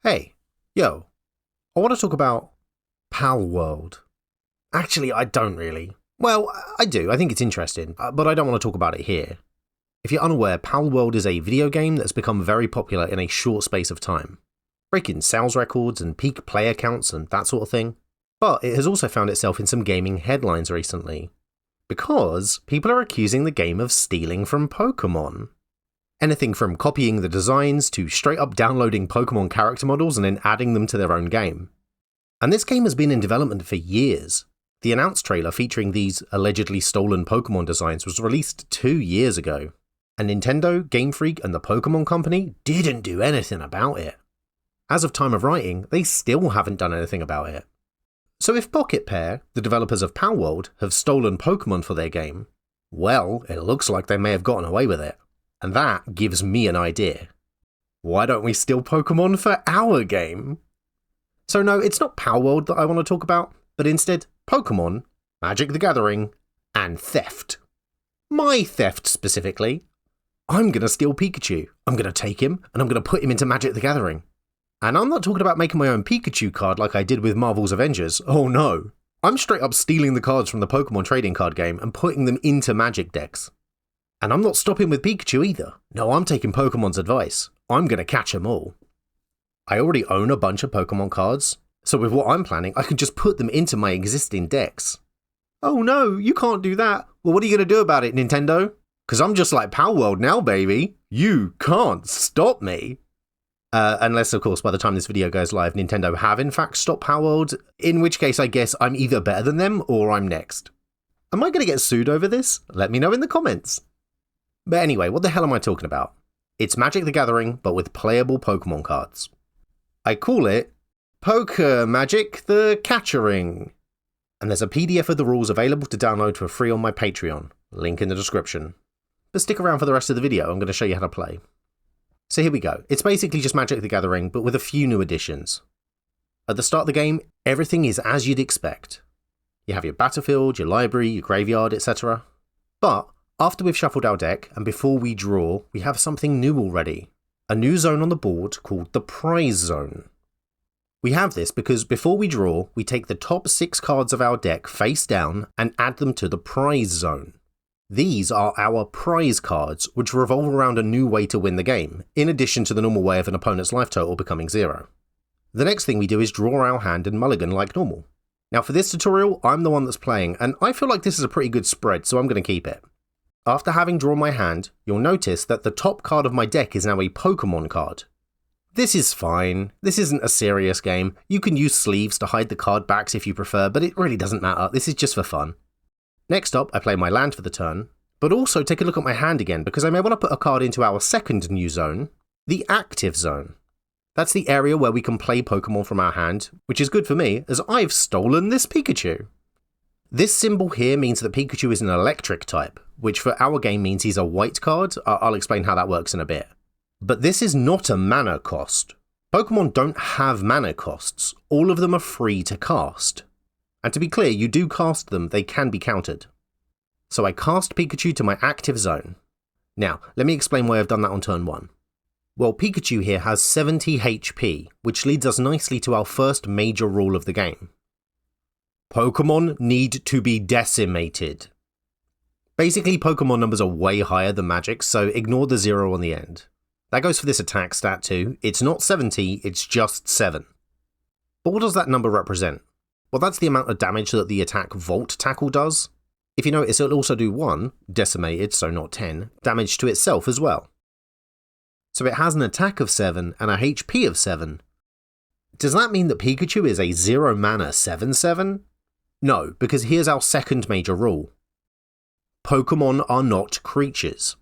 Hey, yo, I want to talk about Palworld. Actually, I don't really. Well, I do, I think it's interesting, but I don't want to talk about it here. If you're unaware, Palworld is a video game that's become very popular in a short space of time, breaking sales records and peak player counts and that sort of thing. But it has also found itself in some gaming headlines recently, because people are accusing the game of stealing from Pokémon. Anything from copying the designs to straight up downloading Pokémon character models and then adding them to their own game. And this game has been in development for years. The announced trailer featuring these allegedly stolen Pokémon designs was released 2 years ago, and Nintendo, Game Freak and the Pokémon Company didn't do anything about it. As of time of writing, they still haven't done anything about it. So if Pocket Pair, the developers of Palworld, have stolen Pokémon for their game, well, it looks like they may have gotten away with it. And that gives me an idea. Why don't we steal Pokémon for our game? So no, it's not Palworld that I want to talk about, but instead Pokémon, Magic the Gathering, and theft. My theft specifically. I'm going to steal Pikachu. I'm going to take him, and I'm going to put him into Magic the Gathering. And I'm not talking about making my own Pikachu card like I did with Marvel's Avengers. Oh no. I'm straight up stealing the cards from the Pokémon trading card game and putting them into Magic decks. And I'm not stopping with Pikachu either. No, I'm taking Pokemon's advice. I'm going to catch them all. I already own a bunch of Pokemon cards, so with what I'm planning, I can just put them into my existing decks. Oh no, you can't do that. Well, what are you going to do about it, Nintendo? Because I'm just like Palworld now, baby. You can't stop me. Unless, of course, by the time this video goes live, Nintendo have in fact stopped Palworld, in which case I guess I'm either better than them or I'm next. Am I going to get sued over this? Let me know in the comments. But anyway, what the hell am I talking about? It's Magic the Gathering, but with playable Pokemon cards. I call it Magic the Catchering. And there's a PDF of the rules available to download for free on my Patreon, link in the description. But stick around for the rest of the video, I'm going to show you how to play. So here we go, it's basically just Magic the Gathering, but with a few new additions. At the start of the game, everything is as you'd expect. You have your battlefield, your library, your graveyard, etc. But after we've shuffled our deck, and before we draw, we have something new already. A new zone on the board called the Prize Zone. We have this because before we draw, we take the top 6 cards of our deck face down and add them to the Prize Zone. These are our prize cards, which revolve around a new way to win the game, in addition to the normal way of an opponent's life total becoming 0. The next thing we do is draw our hand and mulligan like normal. Now for this tutorial, I'm the one that's playing, and I feel like this is a pretty good spread, so I'm going to keep it. After having drawn my hand, you'll notice that the top card of my deck is now a Pokémon card. This is fine, this isn't a serious game, you can use sleeves to hide the card backs if you prefer, but it really doesn't matter, this is just for fun. Next up, I play my land for the turn, but also take a look at my hand again because I may want to put a card into our second new zone, the Active Zone. That's the area where we can play Pokémon from our hand, which is good for me as I've stolen this Pikachu. This symbol here means that Pikachu is an electric type, which for our game means he's a white card. I'll explain how that works in a bit. But this is not a mana cost. Pokemon don't have mana costs, all of them are free to cast. And to be clear, you do cast them, they can be countered. So I cast Pikachu to my active zone. Now, let me explain why I've done that on turn 1. Well, Pikachu here has 70 HP, which leads us nicely to our first major rule of the game. Pokemon need to be decimated. Basically, Pokemon numbers are way higher than Magic, so ignore the 0 on the end. That goes for this attack stat too. It's not 70, it's just 7. But what does that number represent? Well, that's the amount of damage that the attack Volt Tackle does. If you notice, it'll also do 1, decimated, so not 10, damage to itself as well. So it has an attack of 7 and a HP of 7. Does that mean that Pikachu is a 0 mana 7/7? No, because here's our second major rule. Pokemon are not creatures.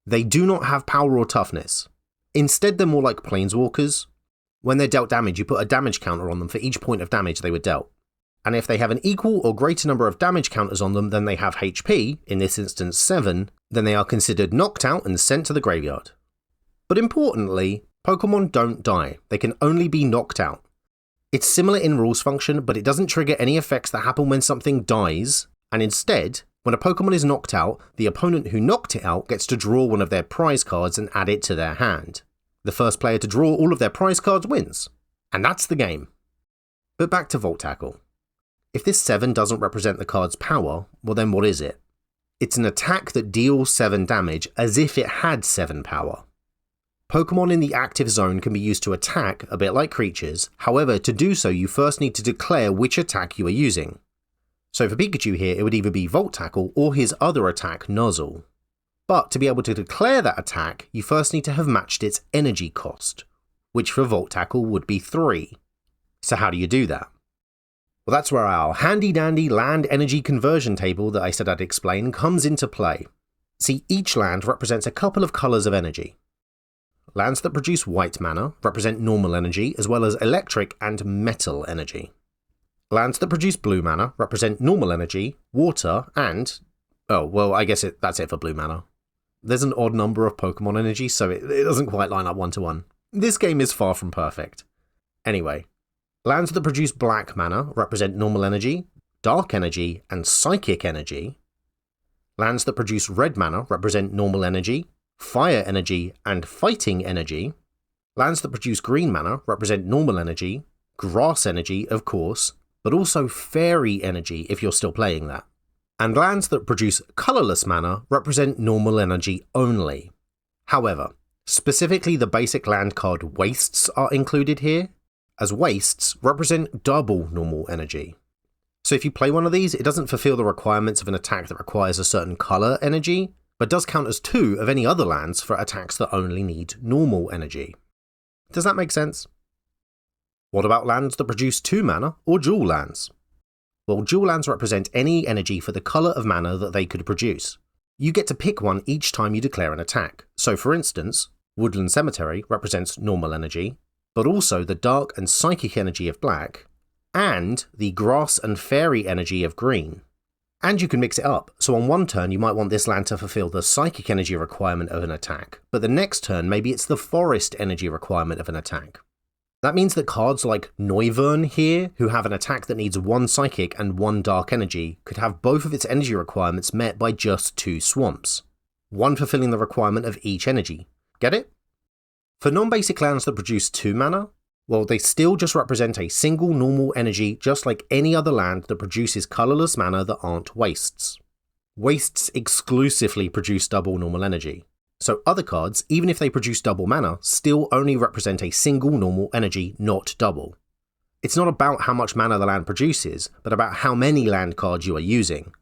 They do not have power or toughness. Instead, they're more like planeswalkers. When they're dealt damage, you put a damage counter on them for each point of damage they were dealt. And if they have an equal or greater number of damage counters on them than they have HP, in this instance 7, then they are considered knocked out and sent to the graveyard. But importantly, Pokemon don't die, they can only be knocked out. It's similar in rules function, but it doesn't trigger any effects that happen when something dies, and instead, when a Pokemon is knocked out, the opponent who knocked it out gets to draw one of their prize cards and add it to their hand. The first player to draw all of their prize cards wins. And that's the game. But back to Volt Tackle. If this 7 doesn't represent the card's power, well then what is it? It's an attack that deals 7 damage as if it had 7 power. Pokémon in the active zone can be used to attack, a bit like creatures, however to do so you first need to declare which attack you are using. So for Pikachu here it would either be Volt Tackle or his other attack, Nuzzle. But to be able to declare that attack, you first need to have matched its energy cost, which for Volt Tackle would be 3. So how do you do that? Well, that's where our handy-dandy land energy conversion table that I said I'd explain comes into play. See, each land represents a couple of colours of energy. Lands that produce white mana represent normal energy as well as electric and metal energy. Lands that produce blue mana represent normal energy, water, and... oh, well, I guess that's it for blue mana. There's an odd number of Pokemon energy, so it doesn't quite line up one-to-one. This game is far from perfect. Anyway, lands that produce black mana represent normal energy, dark energy, and psychic energy. Lands that produce red mana represent normal energy, fire energy, and fighting energy. Lands that produce green mana represent normal energy, grass energy, of course, but also fairy energy if you're still playing that. And lands that produce colourless mana represent normal energy only. However, specifically the basic land card Wastes are included here, as Wastes represent double normal energy. So if you play one of these, it doesn't fulfill the requirements of an attack that requires a certain colour energy, but does count as 2 of any other lands for attacks that only need normal energy. Does that make sense? What about lands that produce 2 mana or dual lands? Well, dual lands represent any energy for the colour of mana that they could produce. You get to pick one each time you declare an attack. So for instance, Woodland Cemetery represents normal energy, but also the dark and psychic energy of black, and the grass and fairy energy of green. And you can mix it up, so on one turn you might want this land to fulfill the psychic energy requirement of an attack, but the next turn maybe it's the forest energy requirement of an attack. That means that cards like Noivern here, who have an attack that needs 1 psychic and 1 dark energy, could have both of its energy requirements met by just 2 swamps, one fulfilling the requirement of each energy. Get it? For non-basic lands that produce 2 mana, well, they still just represent a single normal energy just like any other land that produces colourless mana that aren't wastes. Wastes exclusively produce double normal energy. So other cards, even if they produce double mana, still only represent a single normal energy, not double. It's not about how much mana the land produces, but about how many land cards you are using.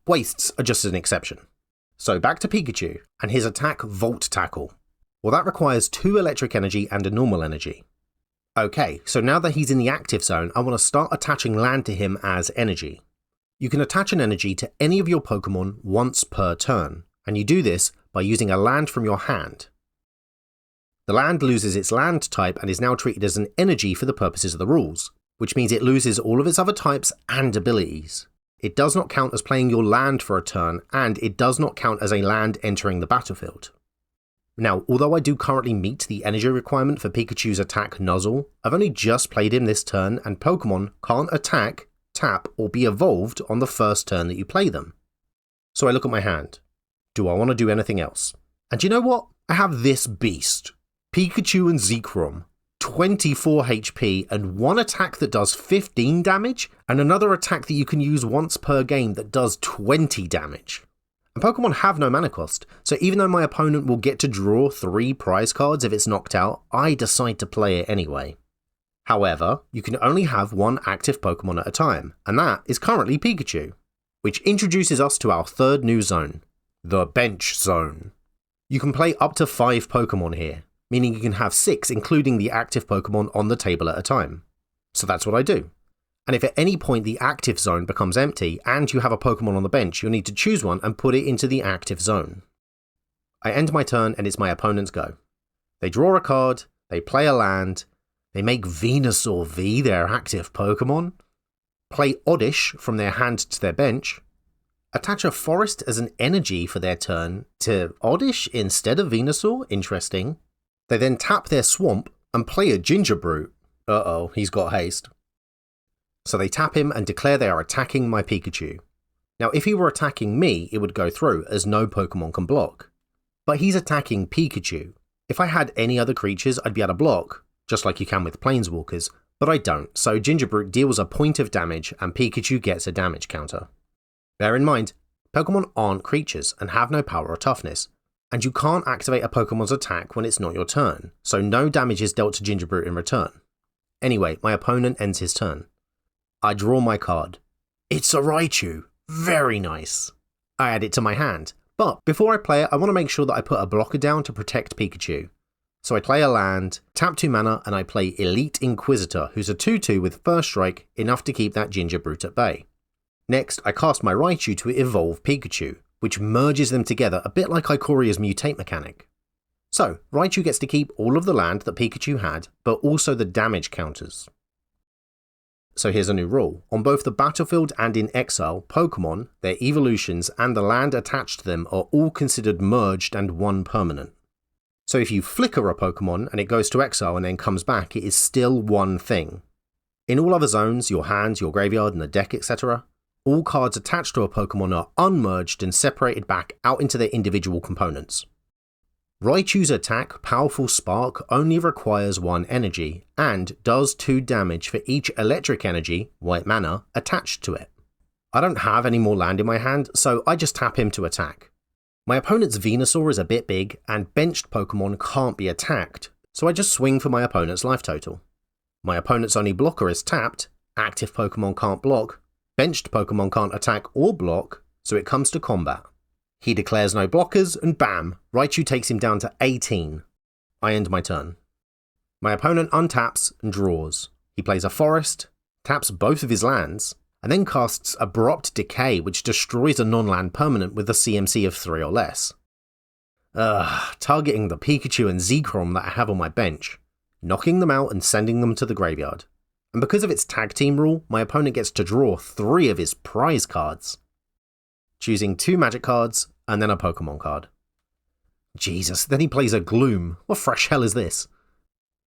Wastes are just an exception. So back to Pikachu, and his attack Volt Tackle. Well, that requires 2 electric energy and a normal energy. Okay, so now that he's in the active zone, I want to start attaching land to him as energy. You can attach an energy to any of your Pokemon once per turn, and you do this by using a land from your hand. The land loses its land type and is now treated as an energy for the purposes of the rules, which means it loses all of its other types and abilities. It does not count as playing your land for a turn, and it does not count as a land entering the battlefield. Now, although I do currently meet the energy requirement for Pikachu's attack Nuzzle, I've only just played him this turn and Pokemon can't attack, tap, or be evolved on the first turn that you play them. So I look at my hand. Do I want to do anything else? And you know what? I have this beast. Pikachu and Zekrom. 24 HP and one attack that does 15 damage, and another attack that you can use once per game that does 20 damage. And Pokemon have no mana cost, so even though my opponent will get to draw 3 prize cards if it's knocked out, I decide to play it anyway. However, you can only have 1 active Pokemon at a time, and that is currently Pikachu, which introduces us to our third new zone, the Bench Zone. You can play up to 5 Pokemon here, meaning you can have 6 including the active Pokemon on the table at a time. So that's what I do. And if at any point the active zone becomes empty and you have a Pokemon on the bench, you'll need to choose one and put it into the active zone. I end my turn and it's my opponent's go. They draw a card, they play a land, they make Venusaur V their active Pokemon, play Oddish from their hand to their bench, attach a forest as an energy for their turn to Oddish instead of Venusaur, interesting. They then tap their swamp and play a Gingerbrute. Uh-oh, he's got haste. So they tap him and declare they are attacking my Pikachu. Now if he were attacking me, it would go through, as no Pokemon can block. But he's attacking Pikachu, If I had any other creatures, I'd be able to block, just like you can with Planeswalkers, but I don't, so Gingerbrute deals a point of damage and Pikachu gets a damage counter. Bear in mind, Pokemon aren't creatures and have no power or toughness, and you can't activate a Pokemon's attack when it's not your turn, so no damage is dealt to Gingerbrute in return. Anyway, my opponent ends his turn. I draw my card. It's a Raichu. Very nice. I add it to my hand, but before I play it, I want to make sure that I put a blocker down to protect Pikachu. So I play a land, tap 2 mana, and I play Elite Inquisitor, who's a 2/2 with First Strike, enough to keep that Gingerbrute at bay. Next, I cast my Raichu to evolve Pikachu, which merges them together a bit like Ikoria's Mutate mechanic. So, Raichu gets to keep all of the land that Pikachu had, but also the damage counters. So here's a new rule. On both the battlefield and in exile, Pokemon, their evolutions, and the land attached to them are all considered merged and one permanent. So if you flicker a Pokemon and it goes to exile and then comes back, it is still one thing. In all other zones, your hand, your graveyard, and the deck, etc., all cards attached to a Pokemon are unmerged and separated back out into their individual components. Raichu's attack, Powerful Spark, only requires 1 energy, and does 2 damage for each electric energy, white mana, attached to it. I don't have any more land in my hand, so I just tap him to attack. My opponent's Venusaur is a bit big, and benched Pokemon can't be attacked, so I just swing for my opponent's life total. My opponent's only blocker is tapped, active Pokemon can't block, benched Pokemon can't attack or block, so it comes to combat. He declares no blockers, and bam, Raichu takes him down to 18. I end my turn. My opponent untaps and draws. He plays a forest, taps both of his lands, and then casts Abrupt Decay, which destroys a non-land permanent with a CMC of 3 or less. Targeting the Pikachu and Zekrom that I have on my bench, knocking them out and sending them to the graveyard. And because of its tag team rule, my opponent gets to draw 3 of his prize cards. Choosing 2 magic cards, and then a Pokemon card. Jesus, then he plays a Gloom. What fresh hell is this?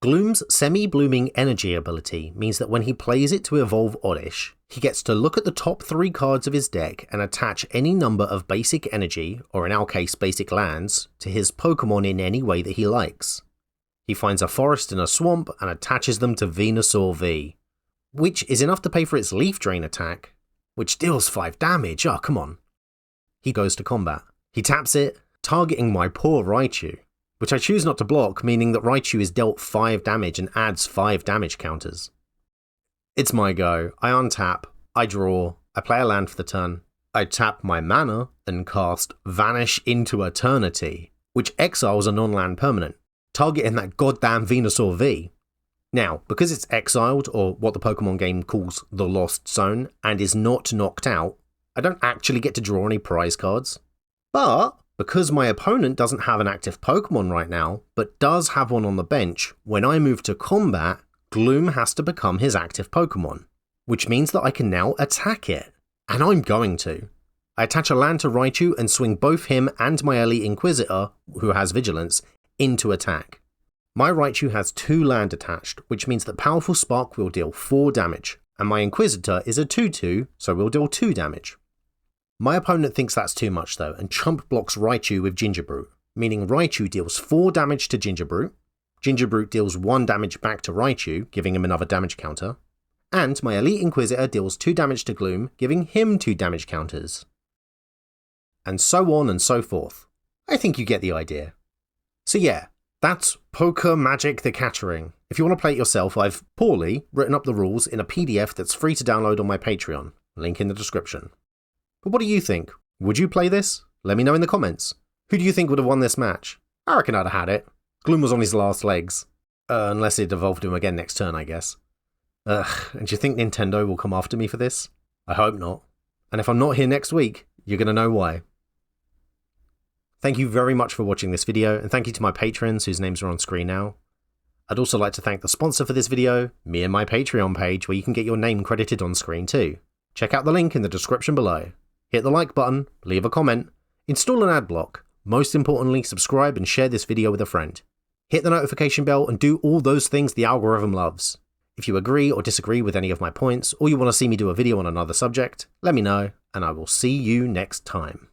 Gloom's semi-blooming energy ability means that when he plays it to evolve Oddish, he gets to look at the top 3 cards of his deck and attach any number of basic energy, or in our case basic lands, to his Pokemon in any way that he likes. He finds a forest and a swamp and attaches them to Venusaur V, which is enough to pay for its Leaf Drain attack, which deals 5 damage, oh come on. He goes to combat. He taps it, targeting my poor Raichu, which I choose not to block, meaning that Raichu is dealt 5 damage and adds 5 damage counters. It's my go. I untap, I draw, I play a land for the turn, I tap my mana and cast Vanish into Eternity, which exiles a non-land permanent, targeting that goddamn Venusaur V. Now, because it's exiled, or what the Pokemon game calls the Lost Zone, and is not knocked out, I don't actually get to draw any prize cards. But, because my opponent doesn't have an active Pokemon right now, but does have one on the bench, when I move to combat, Gloom has to become his active Pokemon, which means that I can now attack it. And I'm going to. I attach a land to Raichu and swing both him and my Elite Inquisitor, who has Vigilance, into attack. My Raichu has 2 land attached, which means that Powerful Spark will deal 4 damage, and my Inquisitor is a 2/2, so will deal 2 damage. My opponent thinks that's too much though, and chump blocks Raichu with Gingerbrute, meaning Raichu deals 4 damage to Gingerbrute, Gingerbrute deals 1 damage back to Raichu, giving him another damage counter, and my Elite Inquisitor deals 2 damage to Gloom, giving him 2 damage counters. And so on and so forth. I think you get the idea. So yeah, that's Poker Magic the Gathering. If you want to play it yourself, I've poorly written up the rules in a PDF that's free to download on my Patreon, link in the description. But what do you think? Would you play this? Let me know in the comments. Who do you think would have won this match? I reckon I'd have had it. Gloom was on his last legs. Unless it evolved him again next turn, I guess. And do you think Nintendo will come after me for this? I hope not. And if I'm not here next week, you're going to know why. Thank you very much for watching this video, and thank you to my patrons whose names are on screen now. I'd also like to thank the sponsor for this video, me and my Patreon page, where you can get your name credited on screen too. Check out the link in the description below. Hit the like button, leave a comment, install an ad block, most importantly subscribe and share this video with a friend. Hit the notification bell and do all those things the algorithm loves. If you agree or disagree with any of my points, or you want to see me do a video on another subject, let me know, and I will see you next time.